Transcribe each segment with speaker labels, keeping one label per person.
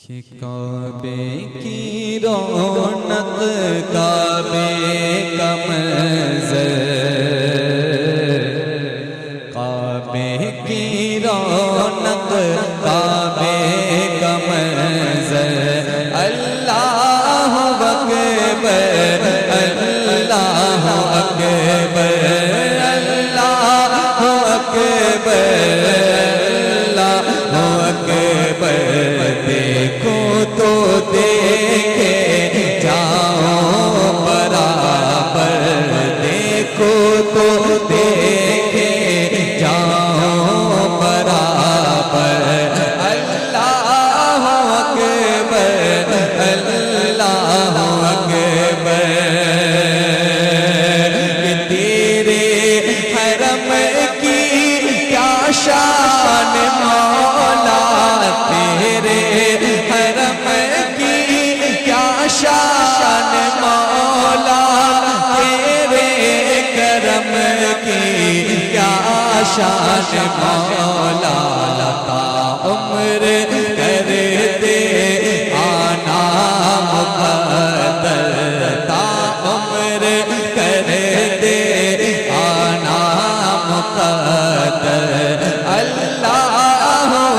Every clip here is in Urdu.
Speaker 1: یہ کعبے کی رونق کعبے کا منظر، کعبے کی رونق کعبے کا منظر، اللہ اکبر اللہ اکبر اللہ اکبر اللہ اکبر، دیکھو تو دیکھے جاؤ برابر، دیکھو تو دیکھے جاؤ برابر، اللہ اکبر اللہ اکبر، تیرے حرم کی کیا شان مولا، تیرے حرم کی کیا شان مولا، تیرے کرم کی کیا شان مولا، لتا عمر کر دے آنا مقدر، تا عمر کر دے آنا مقدر، اللہ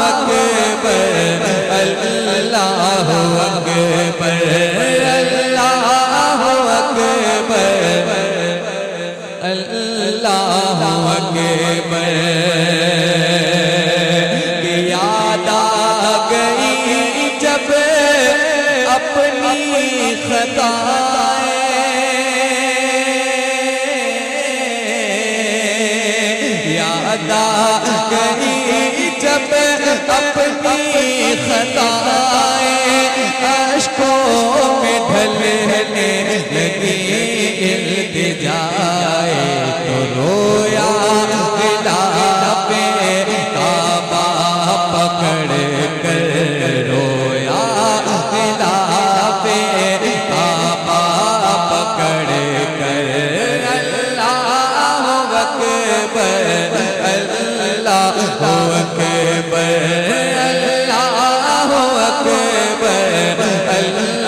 Speaker 1: اکبر اللہ اکبر اللہ اکبر اللہ اکبر، یاد آ گئی جب اپنی خطائیں، یاد آ گئی جب اپنی خطائیں، اشکوں میں ڈھلنے لگی التجائے، تو رویا غلاف کعبہ پکڑ کر، رویا غلاف کعبہ پکڑ کر، اللہ اکبر اللہ اکبر اللہ اکبر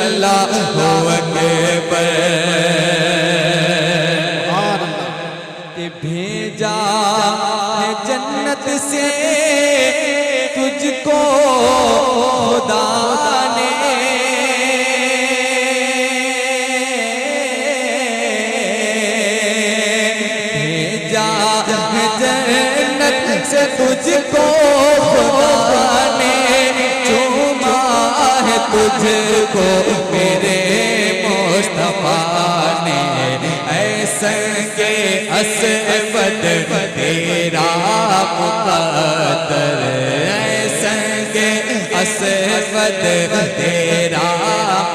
Speaker 1: اللہ اکبر، کہ بھیجا ہے جنت سے تجھ کو خدا نے، بھیجا ہے جنت سے تجھ کو خدا نے، چوما ہے تجھ کو میرے مصطفیٰ نے، اے سنگ اسود تیرا مقدر، اے سنگ اسود تیرا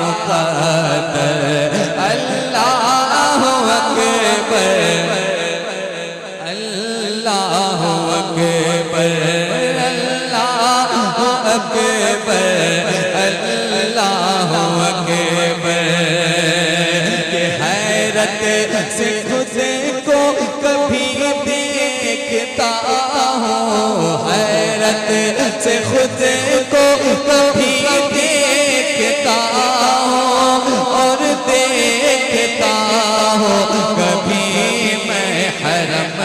Speaker 1: مقدر، اللہ اکبر اللہ اکبر اللہ اکبر اللہ اکبر، کہ حیرت سے خود کو کبھی دیکھتا ہوں، حیرت سے خود کو کبھی دیکھتا ہوں، اور دیکھتا ہوں کبھی میں حرم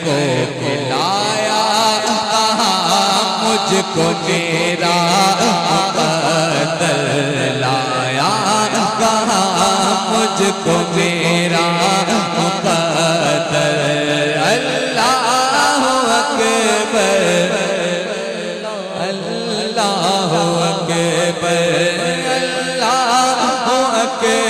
Speaker 1: کو کھلایا، مجھ کو میرا مقدر لایا، کہاں مجھ کو میرا مقدر، اللہ اکبر اللہ اکبر اللہ اکبر